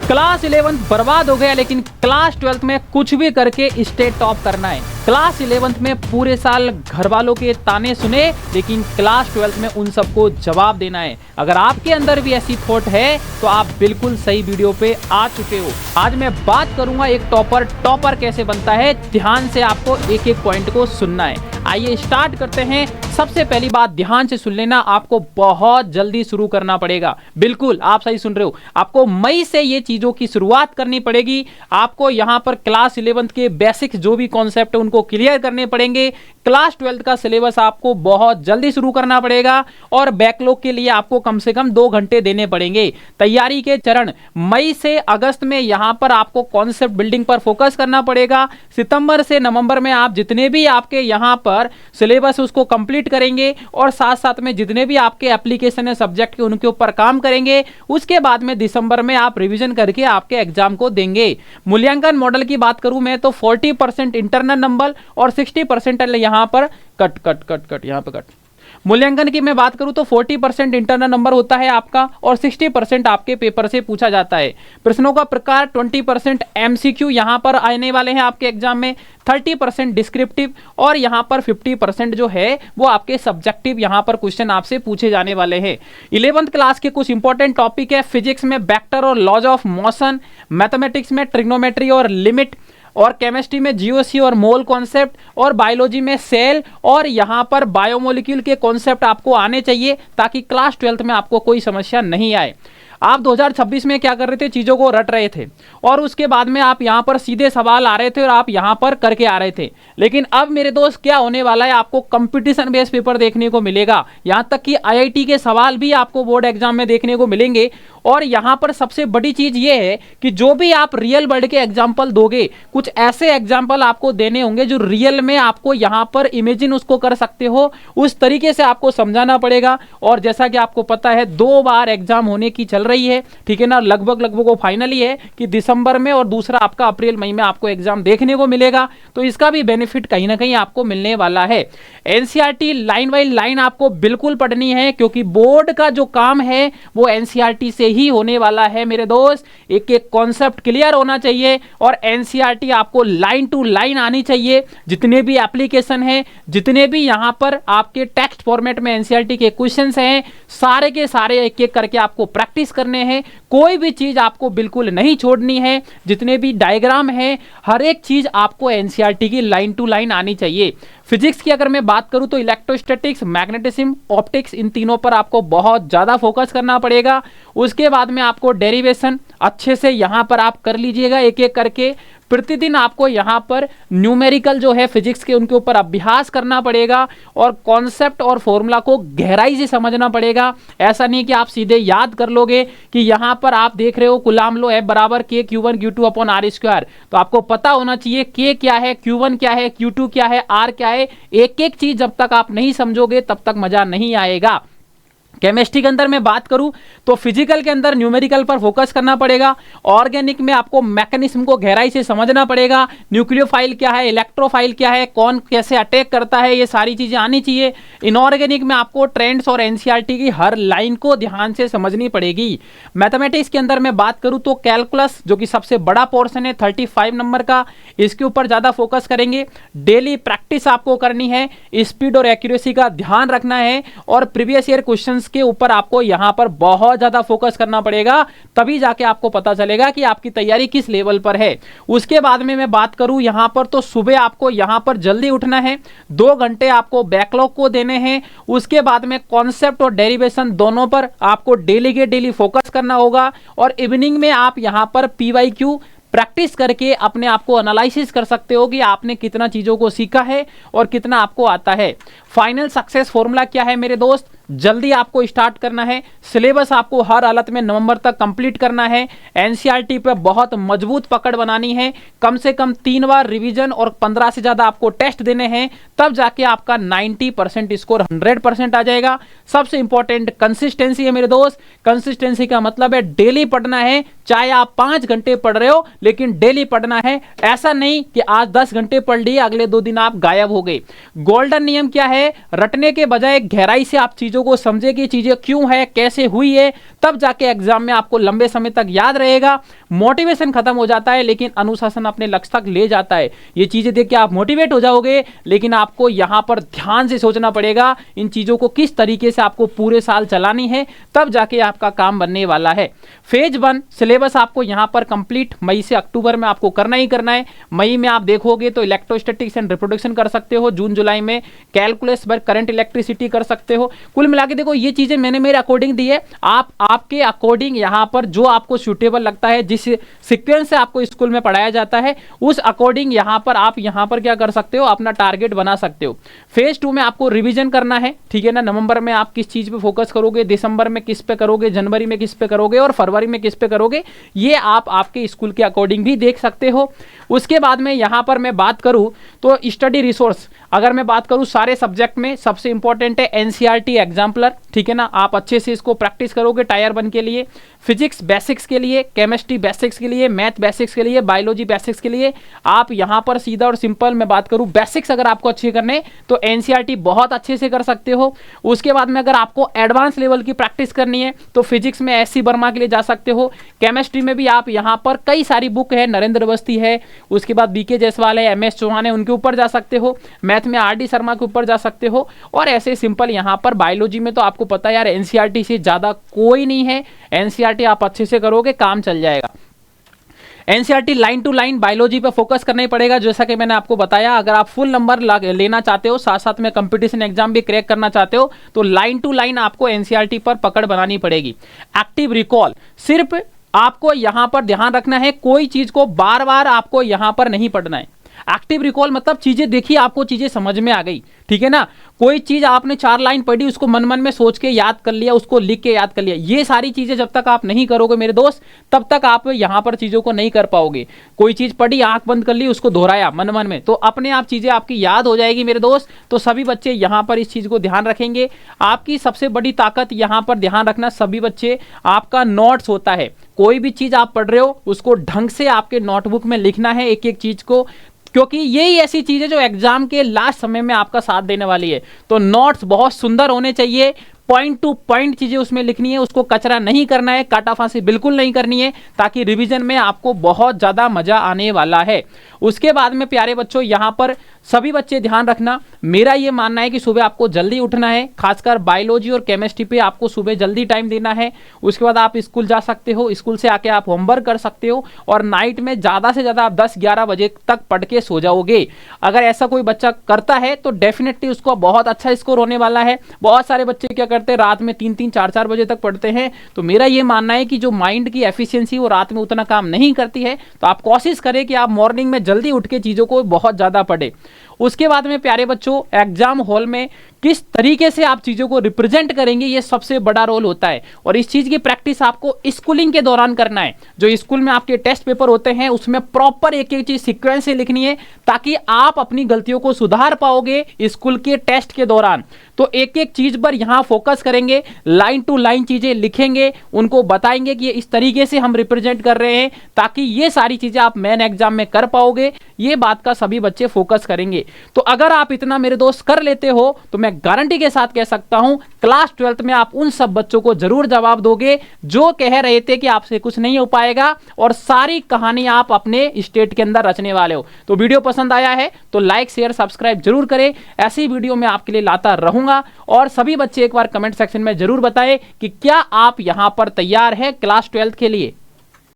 Class 11 बर्बाद हो गया, लेकिन क्लास 12 में कुछ भी करके स्टेट टॉप करना है। क्लास 11 में पूरे साल घर वालों के ताने सुने, लेकिन क्लास 12 में उन सबको जवाब देना है। अगर आपके अंदर भी ऐसी थॉट है तो आप बिल्कुल सही वीडियो पे आ चुके हो। आज मैं बात करूंगा एक टॉपर कैसे बनता है। ध्यान से आपको एक एक पॉइंट को सुनना है। आइए स्टार्ट करते हैं। सबसे पहली बात ध्यान से सुन लेना, आपको बहुत जल्दी शुरू करना पड़ेगा। बिल्कुल आप सही सुन रहे हो, आपको मई से ये चीजों की शुरुआत करनी पड़ेगी। आपको यहां पर क्लास 11 के बेसिक्स जो भी कॉन्सेप्ट है उनको क्लियर करने पड़ेंगे। क्लास 12 का सिलेबस आपको बहुत जल्दी शुरू करना पड़ेगा और बैकलॉग के लिए आपको कम से कम 2 घंटे देने पड़ेंगे। तैयारी के चरण मई से अगस्त में यहां पर आपको कॉन्सेप्ट बिल्डिंग पर फोकस करना पड़ेगा। सितंबर से नवंबर में आप जितने भी आपके यहां पर सिलेबस उसको कंप्लीट करेंगे और साथ साथ में जितने भी आपके एप्लीकेशन है सब्जेक्ट के उनके ऊपर काम करेंगे। उसके बाद में दिसंबर में आप रिवीजन करके आपके एग्जाम को देंगे। मूल्यांकन मॉडल की बात करूं मैं तो 40% इंटरनल नंबर और 60% यहां पर कट यहां पर कट। मूल्यांकन की मैं बात करूं तो 40% इंटरनल नंबर होता है आपका और 60% आपके पेपर से पूछा जाता है। प्रश्नों का प्रकार 20% एमसीक्यू यहां पर आने वाले हैं आपके एग्जाम में, 30% डिस्क्रिप्टिव और यहां पर 50% जो है वो आपके सब्जेक्टिव यहां पर क्वेश्चन आपसे पूछे जाने वाले हैं। 11th क्लास के कुछ इंपॉर्टेंट टॉपिक है। फिजिक्स में वेक्टर और लॉज ऑफ मोशन, मैथमेटिक्स में ट्रिग्नोमेट्री और लिमिट, और केमिस्ट्री में जीओसी और मोल कॉन्सेप्ट, और बायोलॉजी में सेल और यहां पर बायोमोलिक्यूल के कॉन्सेप्ट आपको आने चाहिए ताकि क्लास 12 में आपको कोई समस्या नहीं आए। आप 2026 में क्या कर रहे थे, चीजों को रट रहे थे और उसके बाद में आप यहां पर सीधे सवाल आ रहे थे और आप यहां पर करके आ रहे थे। लेकिन अब मेरे दोस्त क्या होने वाला है, आपको कंपटीशन बेस्ड पेपर देखने को मिलेगा। यहां तक कि आईआईटी के सवाल भी आपको बोर्ड एग्जाम में देखने को मिलेंगे। और यहां पर सबसे बड़ी चीज यह है कि जो भी आप रियल वर्ल्ड के एग्जाम्पल दोगे, कुछ ऐसे एग्जाम्पल आपको देने होंगे जो रियल में आपको यहां पर इमेजिन उसको कर सकते हो, उस तरीके से आपको समझाना पड़ेगा। और जैसा कि आपको पता है 2 बार एग्जाम होने की चल रही है, ठीक है ना, लगभग वो फाइनली है कि दिसंबर में और दूसरा आपका अप्रैल मई में आपको एग्जाम देखने को मिलेगा। तो इसका भी बेनिफिट कहीं ना कहीं आपको मिलने वाला है। एनसीईआरटी लाइन बाय लाइन आपको बिल्कुल पढ़नी है, क्योंकि बोर्ड का जो काम है वो एनसीईआरटी से ही होने वाला है मेरे दोस्त। एक एक कॉन्सेप्ट क्लियर होना चाहिए और एनसीईआरटी आपको लाइन टू लाइन आनी चाहिए। जितने भी एप्लीकेशन हैं, जितने भी यहां पर आपके टेक्स्ट फॉर्मेट में एनसीईआरटी के क्वेश्चंस हैं, सारे के सारे एक एक करके आपको प्रैक्टिस करने हैं। कोई भी चीज आपको बिल्कुल नहीं छोड़नी है। जितने भी डायग्राम हैं, हर एक चीज आपको एनसीईआरटी की लाइन टू लाइन आनी चाहिए। फिजिक्स की अगर मैं बात करूं तो इलेक्ट्रोस्टैटिक्स, मैग्नेटिज्म, ऑप्टिक्स, इन तीनों पर आपको बहुत ज्यादा फोकस करना पड़ेगा। उसके बाद में आपको डेरिवेशन अच्छे से यहां पर आप कर लीजिएगा एक एक करके। प्रतिदिन आपको यहां पर न्यूमेरिकल जो है फिजिक्स के उनके ऊपर अभ्यास करना पड़ेगा और कॉन्सेप्ट और फॉर्मूला को गहराई से समझना पड़ेगा। ऐसा नहीं कि आप सीधे याद कर लोगे कि यहां पर आप देख रहे हो कूलाम लॉ F बराबर Q1 Q2 upon R square. तो आपको पता होना चाहिए K क्या है, Q1 क्या है, Q2 क्या है, R क्या है। एक एक चीज जब तक आप नहीं समझोगे तब तक मजा नहीं आएगा। केमिस्ट्री के अंदर मैं बात करूं तो फिजिकल के अंदर न्यूमेरिकल पर फोकस करना पड़ेगा। ऑर्गेनिक में आपको मैकेनिज्म को गहराई से समझना पड़ेगा। न्यूक्लियोफाइल क्या है, इलेक्ट्रोफाइल क्या है, कौन कैसे अटैक करता है, ये सारी चीजें आनी चाहिए। इनऑर्गेनिक में आपको ट्रेंड्स और एनसीईआरटी की हर लाइन को ध्यान से समझनी पड़ेगी। मैथमेटिक्स के अंदर मैं बात करूं तो कैलकुलस जो कि सबसे बड़ा पोर्शन है 35 नंबर का, इसके ऊपर ज्यादा फोकस करेंगे। डेली प्रैक्टिस आपको करनी है, स्पीड और एक्यूरेसी का ध्यान रखना है और प्रीवियस ईयर क्वेश्चन के ऊपर आपको यहां पर बहुत ज्यादा फोकस करना पड़ेगा। तभी जाके आपको पता चलेगा कि आपकी तैयारी किस लेवल पर है। उसके बाद में मैं बात करूं यहां पर तो सुबह आपको यहां पर जल्दी उठना है, 2 घंटे आपको बैकलॉग को देने हैं। उसके बाद में कॉन्सेप्ट और डेरिवेशन दोनों पर आपको डेली के डेली फोकस करना होगा और इवनिंग में आप यहां पर पीवाईक्यू प्रैक्टिस करके अपने आप को एनालिसिस कर सकते हो कि आपने कितना चीजों को सीखा है और कितना आपको आता है। फाइनल सक्सेस फॉर्मूला क्या है मेरे दोस्त, जल्दी आपको स्टार्ट करना है। सिलेबस आपको हर हालत में नवंबर तक कंप्लीट करना है। एनसीईआरटी पे बहुत मजबूत पकड़ बनानी है। कम से कम 3 बार रिवीजन और 15 से ज्यादा आपको टेस्ट देने हैं, तब जाके आपका 90% स्कोर 100% आ जाएगा। सबसे इंपॉर्टेंट कंसिस्टेंसी है मेरे दोस्त। कंसिस्टेंसी का मतलब है डेली पढ़ना है, चाहे आप 5 घंटे पढ़ रहे हो लेकिन डेली पढ़ना है। ऐसा नहीं कि आज 10 घंटे पढ़ लिए, अगले 2 दिन आप गायब हो गए। गोल्डन नियम क्या है, रटने के बजाय गहराई से आप चीजों चीजों को समझे कि चीजें क्यों है, कैसे हुई है, तब जाके एग्जाम में आपको लंबे समय तक याद रहेगा। मोटिवेशन खत्म हो जाता है लेकिन अनुशासन अपने लक्ष्य तक ले जाता है। ये चीजें देख के आप मोटिवेट हो जाओगे, लेकिन आपको यहां पर ध्यान से सोचना पड़ेगा इन चीजों को किस तरीके से आपको पूरे साल चलानी है, तब जाके आपका काम बनने वाला है। फेज 1 सिलेबस आपको यहां पर कंप्लीट मई से अक्टूबर में आपको करना ही करना है। मई में आप देखोगे तो इलेक्ट्रोस्टैटिक्स एंड रिप्रोडक्शन कर सकते हो, जून जुलाई में कैलकुलस पर करंट इलेक्ट्रिसिटी कर सकते हो। कुल मिला के देखो ये चीजें मैंने मेरे अकॉर्डिंग दी है, आप आपके अकॉर्डिंग यहां पर जो आपको सूटेबल लगता है, जिस सीक्वेंस से आपको स्कूल में पढ़ाया जाता है उस अकॉर्डिंग यहां पर आप यहां पर क्या कर सकते हो, अपना टारगेट बना सकते हो। फेज 2 में आपको रिवीजन करना है, ठीक है ना। नवंबर में आप किस चीज पे फोकस करोगे, दिसंबर में किस पे करोगे, जनवरी में किस पे करोगे और फरवरी में किस पे करोगे, ये आप आपके स्कूल के अकॉर्डिंग भी देख सकते हो। उसके बाद में यहां पर मैं बात करूं तो स्टडी रिसोर्स, अगर मैं बात करूं सारे सब्जेक्ट में सबसे इंपॉर्टेंट है एनसीईआरटी एग्जाम्पलर, ठीक है ना। आप अच्छे से इसको प्रैक्टिस करोगे टायर 1 के लिए, फिजिक्स बेसिक्स के लिए, केमिस्ट्री बेसिक्स के लिए, मैथ बेसिक्स के लिए, बायोलॉजी बेसिक्स के लिए आप यहां पर सीधा और सिंपल मैं बात करूं बेसिक्स अगर आपको अच्छे करने तो एनसीईआरटी बहुत अच्छे से कर सकते हो। उसके बाद में अगर आपको एडवांस लेवल की प्रैक्टिस करनी है तो फिजिक्स में एससी वर्मा के लिए जा सकते हो। केमिस्ट्री में भी आप यहां पर कई सारी बुक है, नरेंद्र अवस्थी है, उसके बाद बीके जायसवाल है, एमएस चौहान है, उनके ऊपर जा सकते हो। मैथ में आरडी शर्मा के ऊपर जा सकते हो। और ऐसे सिंपल यहां पर बायोलॉजी में तो आपको पता है यार एनसीईआरटी से ज्यादा कोई नहीं है, एनसीईआरटी आप अच्छे से करोगे काम चल जाएगा। NCERT line to line biology पे फोकस करना ही पड़ेगा, जैसा कि मैंने आपको बताया। अगर आप फुल नंबर लेना चाहते हो, साथ साथ में कंपटीशन एग्जाम भी क्रैक करना चाहते हो, तो लाइन टू लाइन आपको एनसीईआरटी पर पकड़ बनानी पड़ेगी। एक्टिव रिकॉल सिर्फ आपको यहां पर ध्यान रखना है, कोई चीज को बार बार आपको यहां पर नहीं पढ़ना है। एक्टिव रिकॉल मतलब चीजें देखी, आपको चीजें समझ में आ गई, ठीक है ना। कोई चीज आपने 4 लाइन पढ़ी, उसको मन मन में सोच के याद कर लिया, उसको लिख के याद कर लिया, ये सारी चीजें जब तक आप नहीं करोगे मेरे दोस्त, तब तक आप यहां पर चीजों को नहीं कर पाओगे। कोई चीज पढ़ी, आंख बंद कर ली, उसको दोहराया मन मन में, तो अपने आप चीजें आपकी याद हो जाएगी मेरे दोस्त। तो सभी बच्चे यहां पर इस चीज को ध्यान रखेंगे। आपकी सबसे बड़ी ताकत यहां पर ध्यान रखना सभी बच्चे, आपका नोट्स होता है। कोई भी चीज आप पढ़ रहे हो उसको ढंग से आपके नोटबुक में लिखना है, एक एक चीज को, क्योंकि यही ऐसी चीज है जो एग्जाम के लास्ट समय में आपका साथ देने वाली है। तो नोट्स बहुत सुंदर होने चाहिए, पॉइंट टू पॉइंट चीजें उसमें लिखनी है, उसको कचरा नहीं करना है, काटाफांसी बिल्कुल नहीं करनी है, ताकि रिवीजन में आपको बहुत ज्यादा मजा आने वाला है। उसके बाद में प्यारे बच्चों यहां पर सभी बच्चे ध्यान रखना, मेरा यह मानना है कि सुबह आपको जल्दी उठना है, खासकर बायोलॉजी और केमिस्ट्री पे आपको सुबह जल्दी टाइम देना है। उसके बाद आप स्कूल जा सकते हो, स्कूल से आके आप होमवर्क कर सकते हो और नाइट में ज्यादा से ज्यादा आप 10-11 बजे तक पढ़ के सो जाओगे। अगर ऐसा कोई बच्चा करता है तो डेफिनेटली उसको बहुत अच्छा स्कोर होने वाला है। बहुत सारे बच्चे क्या करते हैं, रात में 3-3, 4-4 बजे तक पढ़ते हैं। तो मेरा यह मानना है कि जो माइंड की एफिशिएंसी वो रात में उतना काम नहीं करती है, तो आप कोशिश करें कि आप मॉर्निंग में जल्दी उठ के चीजों को बहुत ज्यादा पढ़े। उसके बाद में प्यारे बच्चों एग्जाम हॉल में किस तरीके से आप चीजों को रिप्रेजेंट करेंगे, ये सबसे बड़ा रोल होता है। और इस चीज की प्रैक्टिस आपको स्कूलिंग के दौरान करना है। जो स्कूल में आपके टेस्ट पेपर होते हैं उसमें प्रॉपर एक एक चीज सीक्वेंस से लिखनी है, ताकि आप अपनी गलतियों को सुधार पाओगे स्कूल के टेस्ट के दौरान। तो एक एक चीज पर यहां फोकस करेंगे, लाइन टू लाइन चीजें लिखेंगे, उनको बताएंगे कि ये इस तरीके से हम रिप्रेजेंट कर रहे हैं, ताकि ये सारी चीजें आप मेन एग्जाम में कर पाओगे। ये बात का सभी बच्चे फोकस करेंगे। तो अगर आप इतना मेरे दोस्त कर लेते हो तो मैं गारंटी के साथ कह सकता हूं क्लास 12th में आप उन सब बच्चों को जरूर जवाब दोगे जो कह रहे थे कि आपसे कुछ नहीं हो पाएगा, और सारी कहानी आप अपने स्टेट के अंदर रचने वाले हो। तो वीडियो पसंद आया है तो लाइक शेयर सब्सक्राइब जरूर करें, ऐसी वीडियो मैं आपके लिए लाता रहूंगा। और सभी बच्चे एक बार कमेंट सेक्शन में जरूर बताएं कि क्या आप यहां पर तैयार है क्लास 12th के लिए।